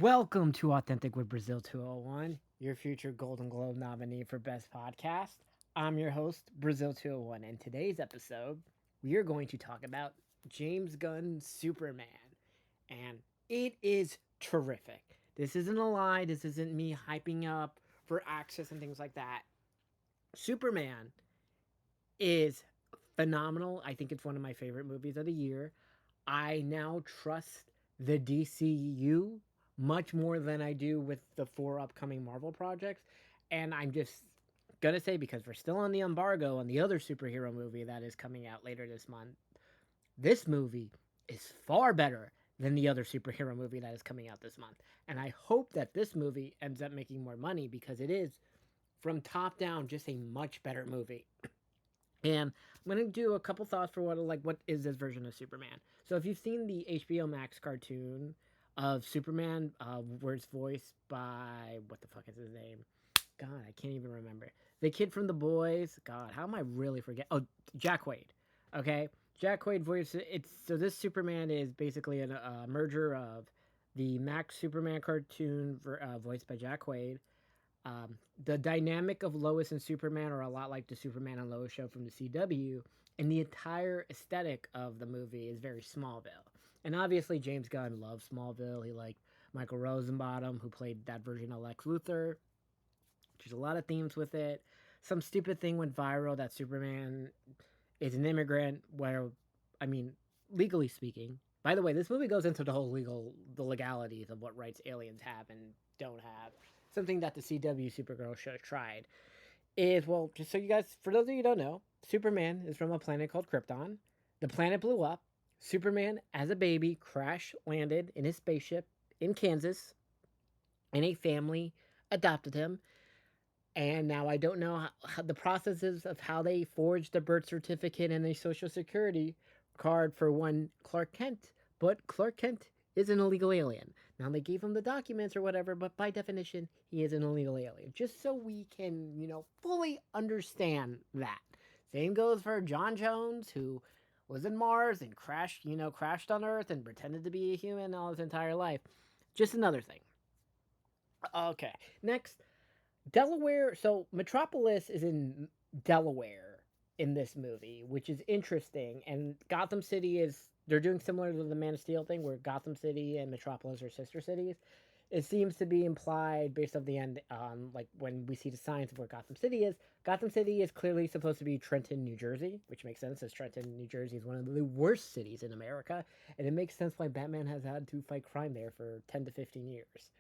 Welcome to Authentic with Brazil 201, your future Golden Globe nominee for Best Podcast. I'm your host, Brazil 201, and today's episode, we are going to talk about James Gunn's Superman. And it is terrific. This isn't a lie, this isn't me hyping up for access and things like that. Superman is phenomenal. I think it's one of my favorite movies of the year. I now trust the DCU much more than I do with the four upcoming Marvel projects. And I'm just gonna say, because we're still on the embargo on the other superhero movie that is coming out later this month, this movie is far better than the other superhero movie that is coming out this month. And I hope that this movie ends up making more money because it is, from top down, just a much better movie. And I'm gonna do a couple thoughts for what is this version of Superman. So if you've seen the HBO Max cartoon of Superman, where it's voiced by what the fuck is his name? God, I can't even remember. The kid from The Boys. God, how am I really forget? Oh, Jack Quaid. Okay, Jack Quaid voice. It's so this Superman is basically a merger of the Max Superman cartoon voiced by Jack Quaid. The dynamic of Lois and Superman are a lot like the Superman and Lois show from the CW, and the entire aesthetic of the movie is very Smallville. And obviously, James Gunn loves Smallville. He liked Michael Rosenbottom, who played that version of Lex Luthor. There's a lot of themes with it. Some stupid thing went viral that Superman is an immigrant, where, I mean, legally speaking. By the way, this movie goes into the legalities of what rights aliens have and don't have. Something that the CW Supergirl show tried is, well, just so you guys, for those of you who don't know, Superman is from a planet called Krypton. The planet blew up. Superman, as a baby, crash landed in his spaceship in Kansas, and a family adopted him. And now I don't know how the processes of how they forged a birth certificate and a social security card for one Clark Kent, but Clark Kent is an illegal alien. Now they gave him the documents or whatever, but by definition, he is an illegal alien. Just so we can, fully understand that. Same goes for John Jones, who was in Mars and crashed on Earth and pretended to be a human all his entire life. Just another thing. Okay, next, Delaware. So Metropolis is in Delaware in this movie, which is interesting. And Gotham City is, they're doing similar to the Man of Steel thing, where Gotham City and Metropolis are sister cities. It seems to be implied based off the end, like when we see the signs of where Gotham City is. Gotham City is clearly supposed to be Trenton, New Jersey, which makes sense, as Trenton, New Jersey is one of the worst cities in America, and it makes sense why Batman has had to fight crime there for 10 to 15 years.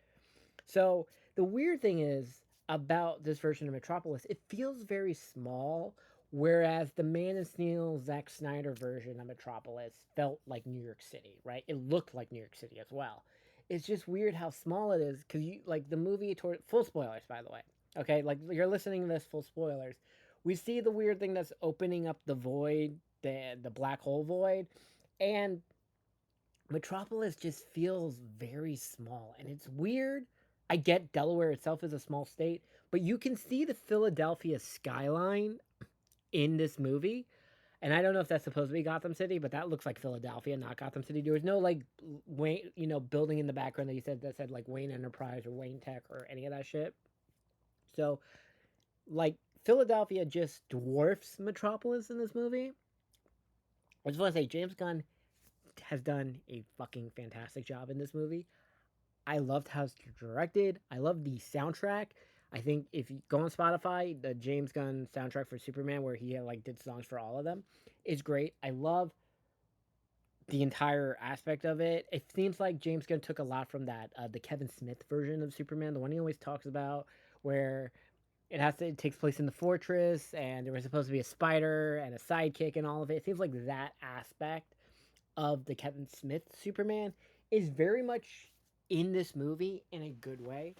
So the weird thing is about this version of Metropolis, it feels very small, whereas the Man of Steel Zack Snyder version of Metropolis felt like New York City, right? It looked like New York City as well. It's just weird how small it is because you like the movie toward full spoilers, by the way. Okay, like you're listening to this full spoilers. We see the weird thing that's opening up the void, the black hole void, and Metropolis just feels very small, and it's weird. I get Delaware itself is a small state, but you can see the Philadelphia skyline in this movie. And I don't know if that's supposed to be Gotham City, but that looks like Philadelphia, not Gotham City. There was no like Wayne, building in the background that said like Wayne Enterprise or Wayne Tech or any of that shit. So like Philadelphia just dwarfs Metropolis in this movie. I just want to say James Gunn has done a fucking fantastic job in this movie. I loved how it's directed. I love the soundtrack. I think if you go on Spotify, the James Gunn soundtrack for Superman, where he like did songs for all of them, is great. I love the entire aspect of it. It seems like James Gunn took a lot from that the Kevin Smith version of Superman, the one he always talks about, where it takes place in the fortress, and there was supposed to be a spider and a sidekick and all of it. It seems like that aspect of the Kevin Smith Superman is very much in this movie in a good way.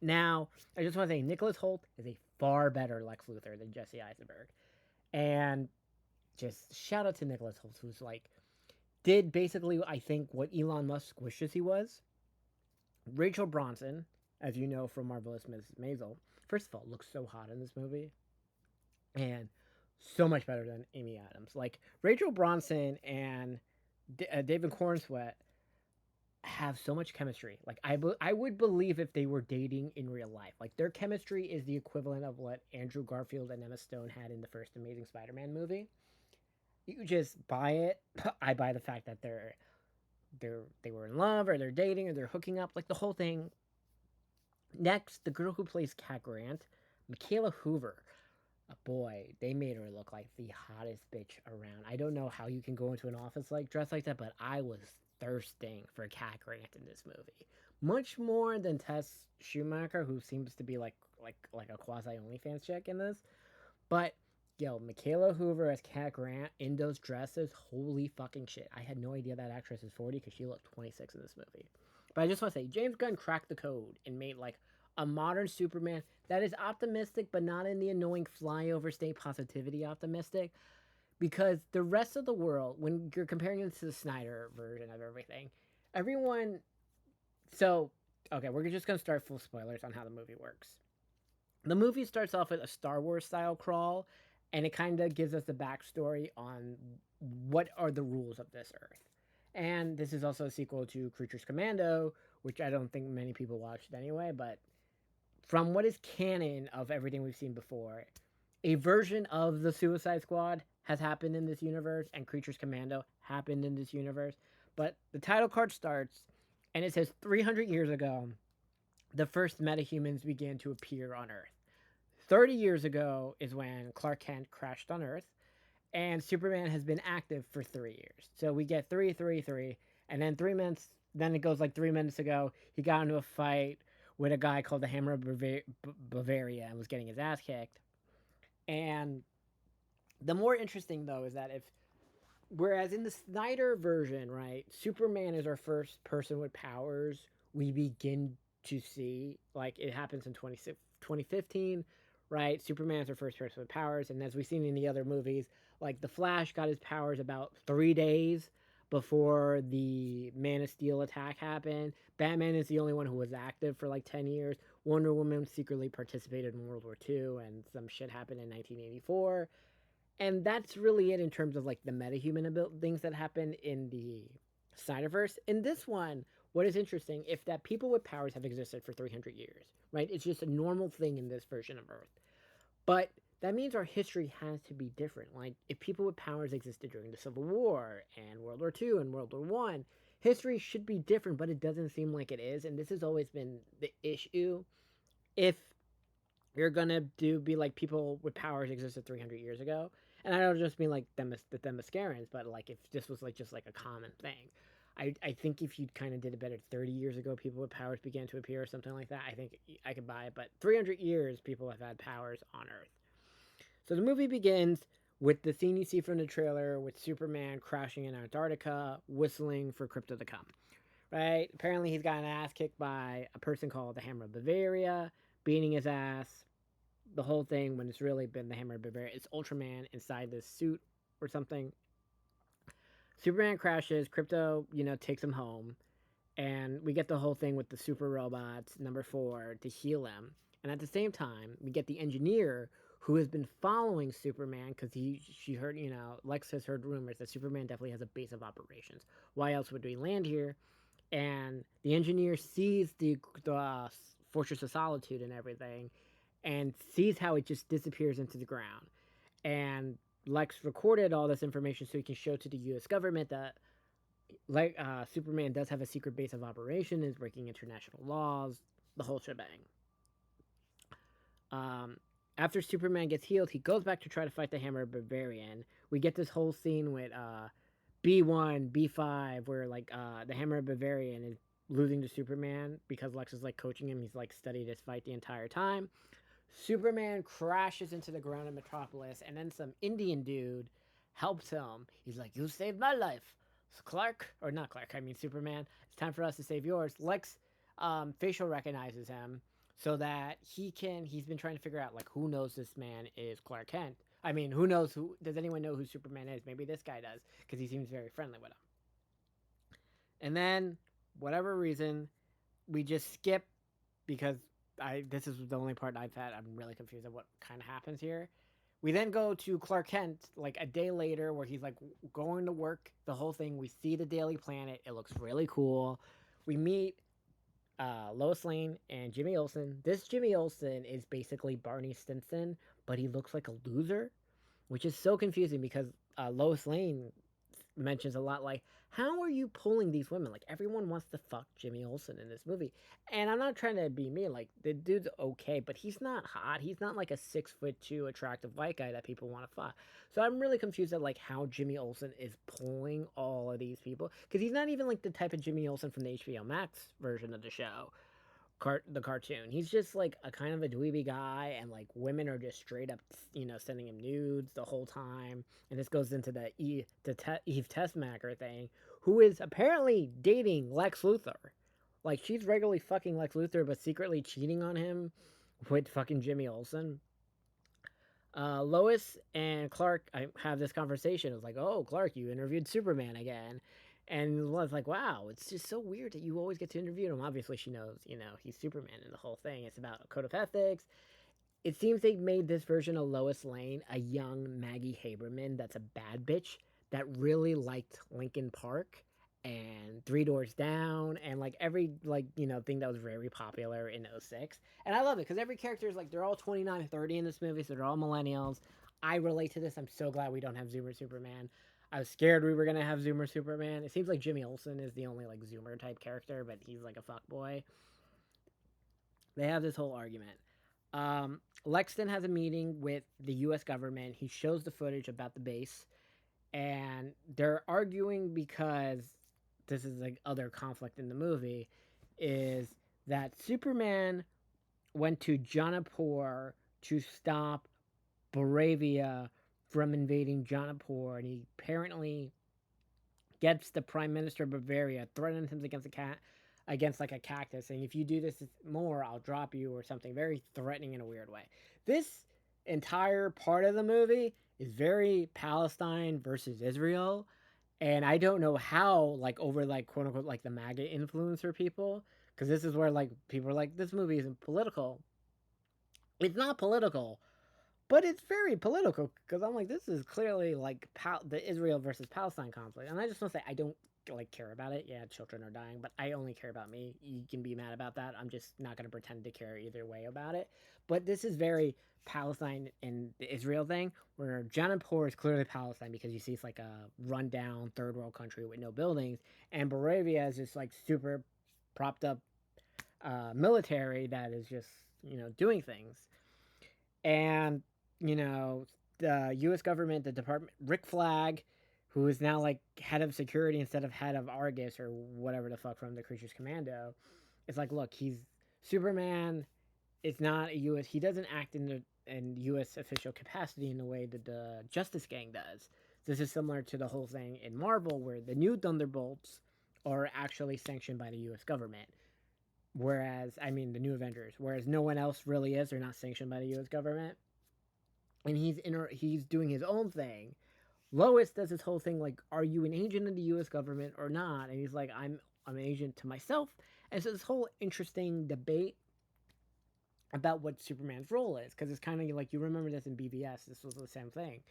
Now, I just want to say Nicholas Holt is a far better Lex Luthor than Jesse Eisenberg. And just shout out to Nicholas Holt, who's like, did basically, I think, what Elon Musk wishes he was. Rachel Bronson, as you know from Marvelous Mrs. Maisel, first of all, looks so hot in this movie. And so much better than Amy Adams. Like, Rachel Bronson and David Cornsweet have so much chemistry. Like I would believe if they were dating in real life. Like their chemistry is the equivalent of what Andrew Garfield and Emma Stone had in the first Amazing Spider-Man movie. You just buy it. I buy the fact that they were in love or they're dating or they're hooking up. Like the whole thing. Next, the girl who plays Cat Grant, Michaela Hoover. Boy, they made her look like the hottest bitch around. I don't know how you can go into an office like dressed like that, but I was thirsting for Cat Grant in this movie, much more than Tess Schumacher, who seems to be like a quasi OnlyFans chick in this. But yo, Michaela Hoover as Cat Grant in those dresses, holy fucking shit! I had no idea that actress is 40 because she looked 26 in this movie. But I just want to say, James Gunn cracked the code and made like a modern Superman that is optimistic, but not in the annoying flyover state positivity optimistic. Because the rest of the world, when you're comparing it to the Snyder version of everything, everyone. So, okay, we're just gonna start full spoilers on how the movie works. The movie starts off with a Star Wars style crawl, and it kind of gives us the backstory on what are the rules of this Earth. And this is also a sequel to Creatures Commando, which I don't think many people watched anyway, but from what is canon of everything we've seen before, a version of the Suicide Squad has happened in this universe, and Creatures Commando happened in this universe. But the title card starts, and it says 300 years ago, the first metahumans began to appear on Earth. 30 years ago is when Clark Kent crashed on Earth, and Superman has been active for 3 years. So we get 333, and then 3 minutes, then it goes like 3 minutes ago, he got into a fight with a guy called the Hammer of Bavaria and was getting his ass kicked. And the more interesting though is that if whereas in the Snyder version, right, Superman is our first person with powers we begin to see. Like it happens in 2015, right? Superman is our first person with powers. And as we've seen in the other movies, like The Flash got his powers about 3 days before the Man of Steel attack happened. Batman is the only one who was active for like 10 years. Wonder Woman secretly participated in World War II, and some shit happened in 1984. And that's really it in terms of like the metahuman things that happen in the Snyderverse. In this one, what is interesting if that people with powers have existed for 300 years, right? It's just a normal thing in this version of Earth. But that means our history has to be different. Like if people with powers existed during the Civil War and World War II and World War One, history should be different, but it doesn't seem like it is. And this has always been the issue. If you're gonna be like people with powers existed 300 years ago, and I don't just mean like the Themyscirans, but like if this was like just like a common thing. I think if you kind of did it better 30 years ago, people with powers began to appear or something like that, I think I could buy it. But 300 years, people have had powers on Earth. So the movie begins with the scene you see from the trailer with Superman crashing in Antarctica, whistling for Crypto to come. Right? Apparently, he's got an ass kicked by a person called the Hammer of Bavaria, beating his ass. The whole thing, when it's really been the Hammer of Bavaria, it's Ultraman inside this suit or something. Superman crashes. Crypto, takes him home, and we get the whole thing with the super robots number 4 to heal him. And at the same time, we get the engineer who has been following Superman because she heard, Lex has heard rumors that Superman definitely has a base of operations. Why else would we land here? And the engineer sees the Fortress of Solitude and everything, and sees how it just disappears into the ground. And Lex recorded all this information so he can show to the U.S. government that like Superman does have a secret base of operation, is breaking international laws, the whole shebang. Um, After Superman gets healed, he goes back to try to fight the Hammer Barbarian. We get this whole scene with B1, B5, where like the Hammer Bavarian is losing to Superman because Lex is like coaching him. He's like studied his fight the entire time. Superman crashes into the ground in Metropolis, and then some Indian dude helps him. He's like, "You saved my life, Clark, or not Clark. I mean Superman. It's time for us to save yours." Lex facial recognizes him so that He's been trying to figure out like who knows this man is Clark Kent. I mean, who knows who? Does anyone know who Superman is? Maybe this guy does because he seems very friendly with him. And then, whatever reason, we just skip because this is the only part I've had. I'm really confused at what kind of happens here. We then go to Clark Kent like a day later where he's like going to work, the whole thing. We see the Daily Planet. It looks really cool. we meet Lois Lane and Jimmy Olsen. This Jimmy Olsen is basically Barney Stinson, but he looks like a loser, which is so confusing because Lois Lane mentions a lot like, how are you pulling these women? Like everyone wants to fuck Jimmy Olsen in this movie. And I'm not trying to be mean, like the dude's okay, but he's not hot. He's not like a 6'2" attractive white guy that people want to fuck. So I'm really confused at like how Jimmy Olsen is pulling all of these people. Because he's not even like the type of Jimmy Olsen from the HBO Max version of the show. The cartoon. He's just like a kind of a dweeby guy, and like women are just straight up, sending him nudes the whole time. And this goes into the Eve Tessmacher thing, who is apparently dating Lex Luthor. Like she's regularly fucking Lex Luthor, but secretly cheating on him with fucking Jimmy Olsen. Lois and Clark have this conversation. It's like, oh, Clark, you interviewed Superman again. And Lois like, wow, it's just so weird that you always get to interview him. Obviously, she knows, he's Superman and the whole thing. It's about a code of ethics. It seems they made this version of Lois Lane a young Maggie Haberman that's a bad bitch that really liked Lincoln Park and Three Doors Down and like every thing that was very popular in '06. And I love it because every character is like they're all 29, 30 in this movie, so they're all millennials. I relate to this. I'm so glad we don't have Zoomer Superman. I was scared we were gonna have Zoomer Superman. It seems like Jimmy Olsen is the only like Zoomer type character, but he's like a fuck boy. They have this whole argument. Lexton has a meeting with the U.S. government. He shows the footage about the base, and they're arguing because this is like other conflict in the movie, is that Superman went to Jaunapur to stop Boravia from invading Jaunapur, and he apparently gets the Prime Minister of Bavaria, threatens him against a cat, against like a cactus, saying if you do this more, I'll drop you or something. Very threatening in a weird way. This entire part of the movie is very Palestine versus Israel, and I don't know how like over like quote unquote like the MAGA influencer people, because this is where like people are like this movie isn't political. It's not political, but it's very political because I'm like, this is clearly like the Israel versus Palestine conflict, and I just want to say I don't like care about it. Yeah, children are dying, but I only care about me. You can be mad about that. I'm just not going to pretend to care either way about it. But this is very Palestine and the Israel thing, where Jaunapur is clearly Palestine because you see it's like a rundown third world country with no buildings, and Moravia is just like super propped up military that is just doing things. And the U.S. government, the department, Rick Flag, who is now like head of security instead of head of Argus or whatever the fuck from the Creatures Commando, it's like, look, he's Superman. It's not a U.S. He doesn't act in U.S. official capacity in the way that the Justice Gang does. This is similar to the whole thing in Marvel, where the new Thunderbolts are actually sanctioned by the U.S. government. Whereas, I mean, the new Avengers, whereas no one else really is. They're not sanctioned by the U.S. government, and he's doing his own thing. Lois does this whole thing like, "Are you an agent of the U.S. government or not?" And he's like, "I'm an agent to myself." And so this whole interesting debate about what Superman's role is, because it's kind of like you remember this in BVS. This was the same thing.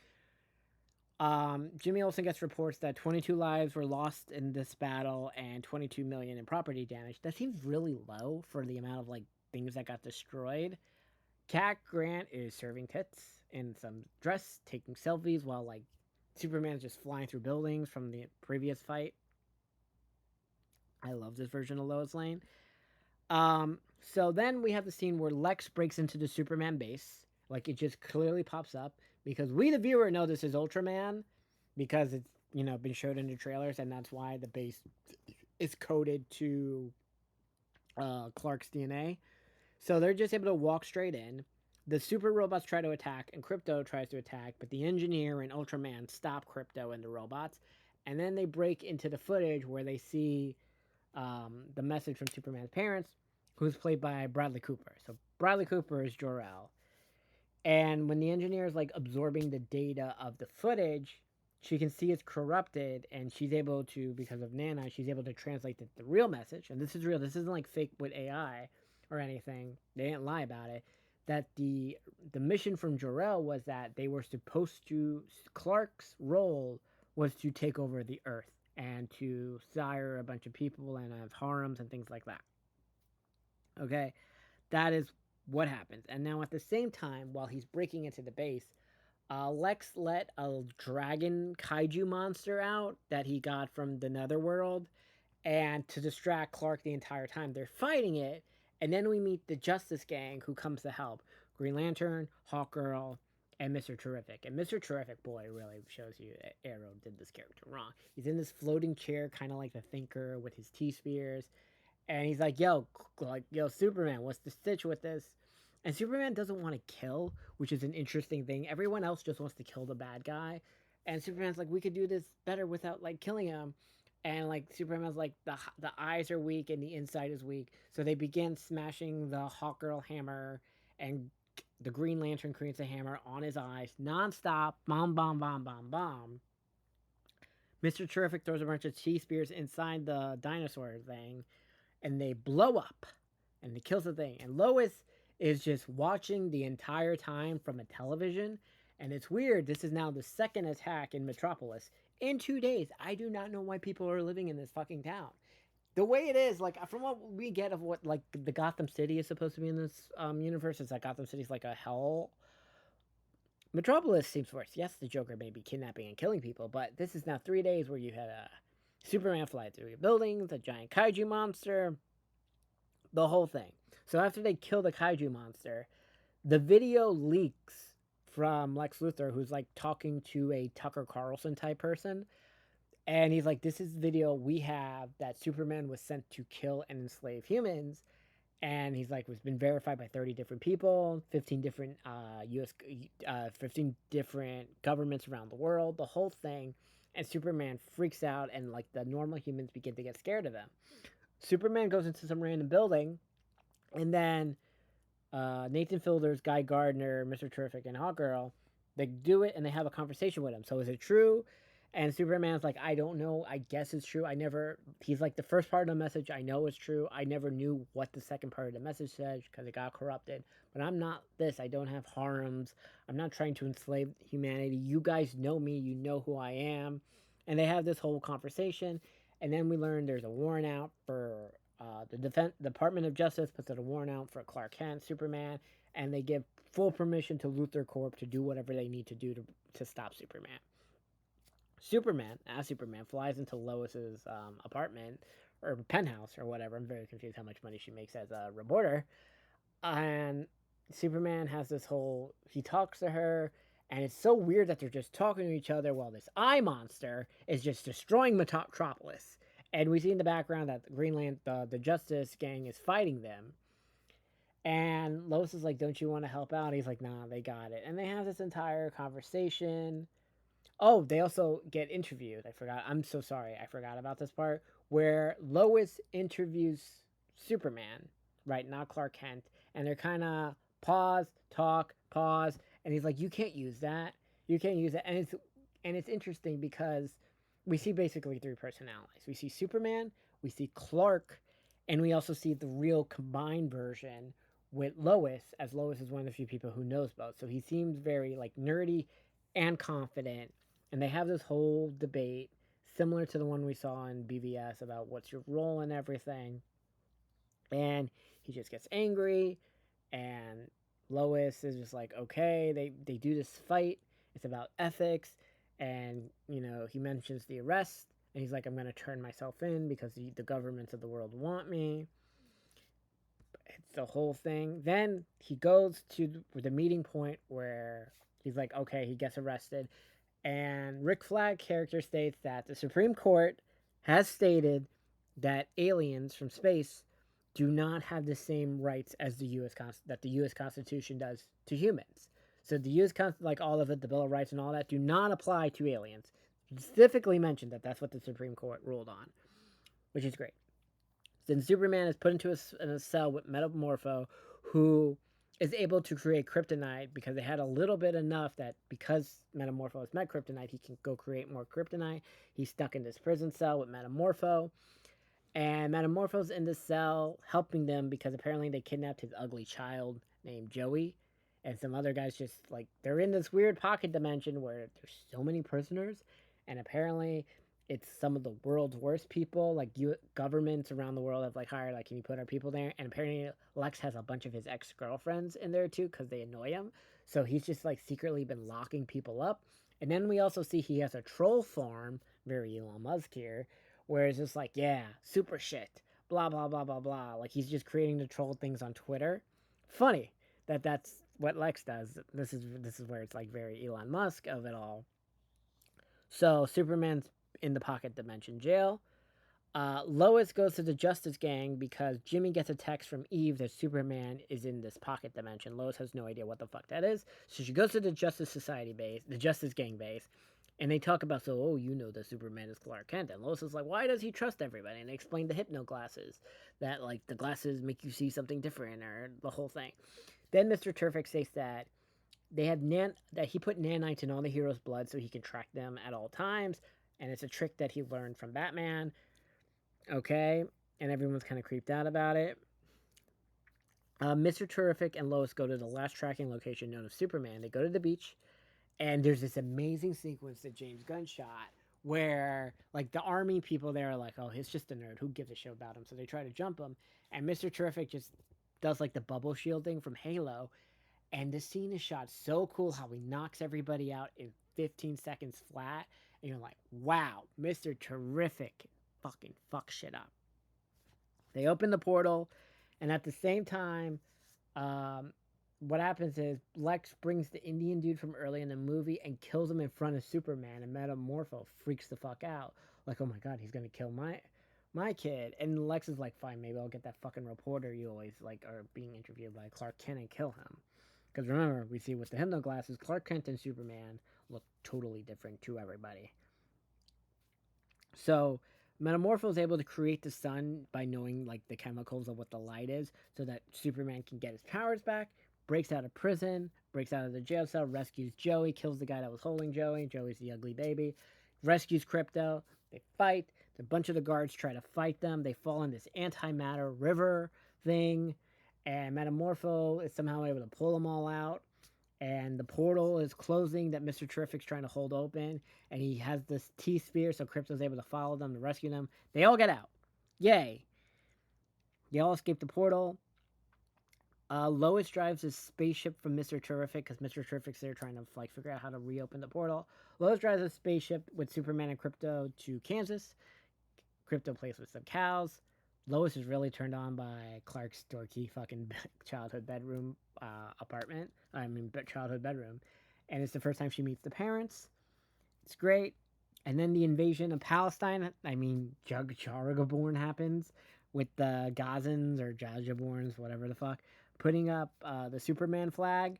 Jimmy Olsen gets reports that 22 lives were lost in this battle and 22 million in property damage. That seems really low for the amount of like things that got destroyed. Cat Grant is serving tits in some dress, taking selfies while like Superman's just flying through buildings from the previous fight. I love this version of Lois Lane. So then we have the scene where Lex breaks into the Superman base. Like it just clearly pops up because we, the viewer, know this is Ultraman because it's been showed in the trailers, and that's why the base is coded to Clark's DNA. So they're just able to walk straight in. The super robots try to attack, and Crypto tries to attack, but the engineer and Ultraman stop Crypto and the robots. And then they break into the footage where they see the message from Superman's parents, who's played by Bradley Cooper. So Bradley Cooper is Jor-El. And when the engineer is like absorbing the data of the footage, she can see it's corrupted, and she's able to, because of Nana, she's able to translate the real message. And this is real. This isn't like fake with AI or anything. They didn't lie about it. That the mission from Jor-El was that they were supposed to, Clark's role was to take over the Earth and to sire a bunch of people and have harems and things like that. Okay, that is what happens. And now at the same time, while he's breaking into the base, Lex let a dragon kaiju monster out that he got from the Netherworld, and to distract Clark the entire time. They're fighting it, and then we meet the Justice Gang who comes to help. Green Lantern, Hawkgirl, and Mr. Terrific. And Mr. Terrific, boy, really shows you that Arrow did this character wrong. He's in this floating chair, kind of like the Thinker with his T-Spears, and he's like, yo, Superman, what's the stitch with this? And Superman doesn't want to kill, which is an interesting thing. Everyone else just wants to kill the bad guy, and Superman's like, we could do this better without like killing him. And like Superman's like, the eyes are weak and the inside is weak, so they begin smashing the Hawkgirl hammer, and the Green Lantern creates a hammer on his eyes nonstop, bomb, bomb, bomb, bomb, bomb. Mr. Terrific throws a bunch of T spears inside the dinosaur thing, and they blow up and it kills the thing. And Lois is just watching the entire time from a television. And it's weird. This is now the second attack in Metropolis in 2 days. I do not know why people are living in this fucking town. The way it is, like from what we get of what like the Gotham City is supposed to be in this universe, is that Gotham City's like a hell. Metropolis seems worse. Yes, the Joker may be kidnapping and killing people, but this is now 3 days where you had a Superman fly through your buildings, a giant kaiju monster, the whole thing. So after they kill the kaiju monster, the video leaks from Lex Luthor, who's like talking to a Tucker Carlson type person. And he's like, this is video we have that Superman was sent to kill and enslave humans. And he's like, it's been verified by 30 different people, 15 different 15 different governments around the world, the whole thing. And Superman freaks out, and like the normal humans begin to get scared of him. Superman goes into some random building, and then Nathan Fielder's Guy Gardner, Mr. Terrific, and Hawkgirl, they do it and they have a conversation with him. So is it true? And Superman's like, I don't know. I guess it's true. I never. He's like, the first part of the message I know is true. I never knew what the second part of the message said because it got corrupted. But I'm not this. I don't have harems. I'm not trying to enslave humanity. You guys know me. You know who I am. And they have this whole conversation. And then we learn there's a warrant out for the Department of Justice puts out a warrant out for Clark Kent, Superman, and they give full permission to Luthor Corp to do whatever they need to do to stop Superman. Superman, flies into Lois's apartment or penthouse or whatever. I'm very confused how much money she makes as a reporter. And Superman has this whole. He talks to her, and it's so weird that they're just talking to each other while this eye monster is just destroying Metropolis. And we see in the background that the Justice Gang is fighting them. And Lois is like, "Don't you want to help out?" He's like, "Nah, they got it." And they have this entire conversation. Oh, they also get interviewed. I forgot. I'm so sorry. I forgot about this part where Lois interviews Superman, right? Not Clark Kent. And they're kind of pause, talk, pause, and he's like, "You can't use that. You can't use it." And it's interesting because we see basically three personalities. We see Superman, we see Clark, and we also see the real combined version with Lois, as Lois is one of the few people who knows both. So he seems very like nerdy and confident, and they have this whole debate similar to the one we saw in BVS about what's your role and everything. And he just gets angry, and Lois is just like, okay, they do this fight. It's about ethics, and he mentions the arrest, and he's like, I'm gonna turn myself in because the governments of the world want me. It's the whole thing. Then he goes to the meeting point where he's like, okay, he gets arrested, and Rick Flag character states that the Supreme Court has stated that aliens from space do not have the same rights as that the U.S. Constitution does to humans. So the U.S. like all of it, the Bill of Rights and all that, do not apply to aliens. Specifically mentioned that that's what the Supreme Court ruled on, which is great. Then Superman is put into a cell with Metamorpho, who is able to create kryptonite because they had a little bit enough that because Metamorpho has met kryptonite, he can go create more kryptonite. He's stuck in this prison cell with Metamorpho. And Metamorpho's in the cell helping them because apparently they kidnapped his ugly child named Joey. And some other guys just like, they're in this weird pocket dimension where there's so many prisoners. And apparently it's some of the world's worst people. Like governments around the world have like hired like, can you put our people there? And apparently Lex has a bunch of his ex girlfriends in there too because they annoy him. So he's just like secretly been locking people up. And then we also see he has a troll farm, very Elon Musk here, where it's just like, yeah, super shit, blah blah blah blah blah. Like he's just creating the troll things on Twitter. Funny that that's what Lex does. This is where it's like very Elon Musk of it all. So Superman's in the pocket dimension jail. Lois goes to the Justice Gang because Jimmy gets a text from Eve that Superman is in this pocket dimension. Lois has no idea what the fuck that is, so she goes to the Justice Society base, the Justice Gang base, and they talk about, so, oh, you know that Superman is Clark Kent. And Lois is like, why does he trust everybody? And they explain the hypno glasses, that, like, the glasses make you see something different, or the whole thing. Then Mr. Terrific states that that he put nanites in all the heroes' blood so he can track them at all times, and it's a trick that he learned from Batman. Okay, and everyone's kind of creeped out about it. Mr. Terrific and Lois go to the last tracking location known as Superman. They go to the beach, and there's this amazing sequence that James Gunn shot where, like, the army people there are like, oh, he's just a nerd. Who gives a shit about him? So they try to jump him, and Mr. Terrific just does, like, the bubble shielding from Halo, and the scene is shot so cool how he knocks everybody out in 15 seconds flat, and you're like, wow, Mr. Terrific fucking fuck shit up. They open the portal, and at the same time, um, what happens is Lex brings the Indian dude from early in the movie and kills him in front of Superman, and Metamorpho freaks the fuck out, like, oh my god, he's gonna kill my kid. And Lex is like, fine, maybe I'll get that fucking reporter you always like are being interviewed by Clark Kent and kill him. Because remember, we see with the hypno glasses, Clark Kent and Superman look totally different to everybody. So Metamorpho is able to create the sun by knowing like the chemicals of what the light is, so that Superman can get his powers back. Breaks out of prison, breaks out of the jail cell, rescues Joey, kills the guy that was holding Joey. Joey's the ugly baby. Rescues Crypto. They fight. A bunch of the guards try to fight them. They fall in this antimatter river thing, and Metamorpho is somehow able to pull them all out, and the portal is closing that Mr. Terrific's trying to hold open, and he has this T-sphere, so Crypto's able to follow them to rescue them. They all get out. Yay. They all escape the portal. Lois drives a spaceship from Mr. Terrific because Mr. Terrific's there trying to like figure out how to reopen the portal. Lois drives a spaceship with Superman and Crypto to Kansas. Crypto plays with some cows. Lois is really turned on by Clark's dorky fucking childhood bedroom apartment. I mean, childhood bedroom. And it's the first time she meets the parents. It's great. And then the invasion of Palestine, I mean, Jagaborn happens with the Gazans or Jajaborns, whatever the fuck, putting up the Superman flag.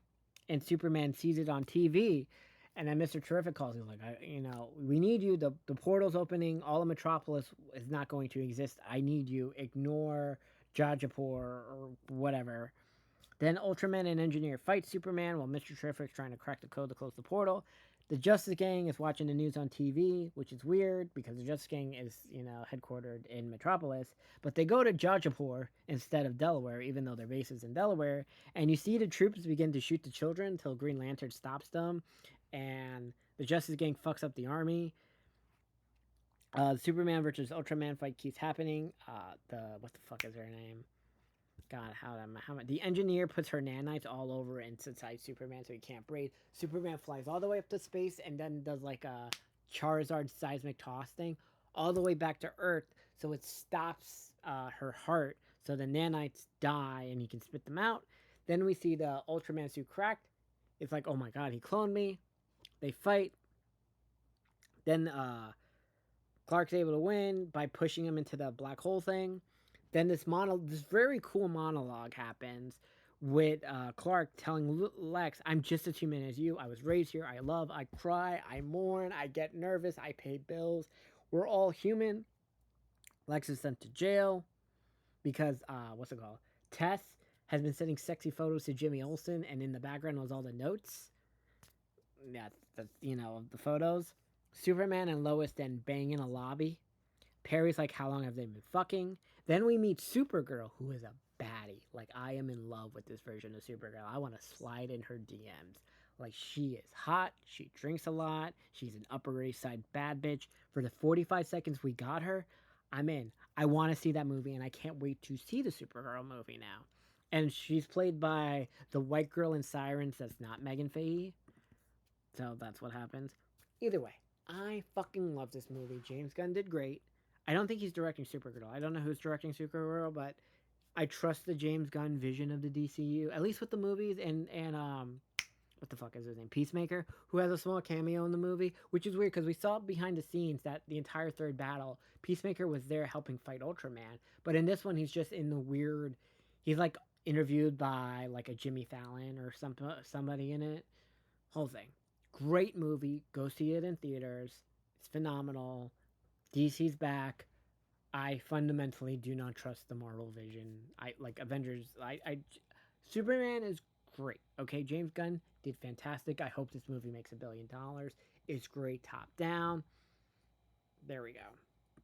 And Superman sees it on TV. And then Mr. Terrific calls him like, we need you. The portal's opening. All of Metropolis is not going to exist. I need you. Ignore Jajapur or whatever. Then Ultraman and Engineer fight Superman while Mr. Terrific's trying to crack the code to close the portal. The Justice Gang is watching the news on TV, which is weird because the Justice Gang is, headquartered in Metropolis. But they go to Jajapur instead of Delaware, even though their base is in Delaware. And you see the troops begin to shoot the children until Green Lantern stops them. And the Justice Gang fucks up the army. The Superman versus Ultraman fight keeps happening. What the fuck is her name? God, how the engineer puts her nanites all over and inside Superman so he can't breathe. Superman flies all the way up to space and then does like a Charizard seismic toss thing all the way back to Earth, so it stops her heart, so the nanites die and he can spit them out. Then we see the Ultraman suit cracked. It's like, oh my god, he cloned me. They fight. Then Clark's able to win by pushing him into the black hole thing. Then this very cool monologue happens with Clark telling Lex, I'm just as human as you. I was raised here. I love, I cry, I mourn, I get nervous, I pay bills. We're all human. Lex is sent to jail because, Tess has been sending sexy photos to Jimmy Olsen, and in the background was all the notes. Yeah, the photos. Superman and Lois then bang in a lobby. Perry's like, how long have they been fucking? Then we meet Supergirl, who is a baddie. Like, I am in love with this version of Supergirl. I want to slide in her DMs. Like, she is hot. She drinks a lot. She's an Upper East Side bad bitch. For the 45 seconds we got her, I'm in. I want to see that movie, and I can't wait to see the Supergirl movie now. And she's played by the white girl in Sirens that's not Megan Fahey. So that's what happens. Either way, I fucking love this movie. James Gunn did great. I don't think he's directing Supergirl. I don't know who's directing Supergirl, but I trust the James Gunn vision of the DCU, at least with the movies and what the fuck is his name? Peacemaker, who has a small cameo in the movie, which is weird because we saw behind the scenes that the entire third battle, Peacemaker was there helping fight Ultraman, but in this one he's just in the weird. He's like interviewed by like a Jimmy Fallon or somebody in it. Whole thing, great movie. Go see it in theaters. It's phenomenal. DC's back. I fundamentally do not trust the Marvel vision. I like Avengers. Superman is great. Okay, James Gunn did fantastic. I hope this movie makes $1 billion. It's great top down. There we go.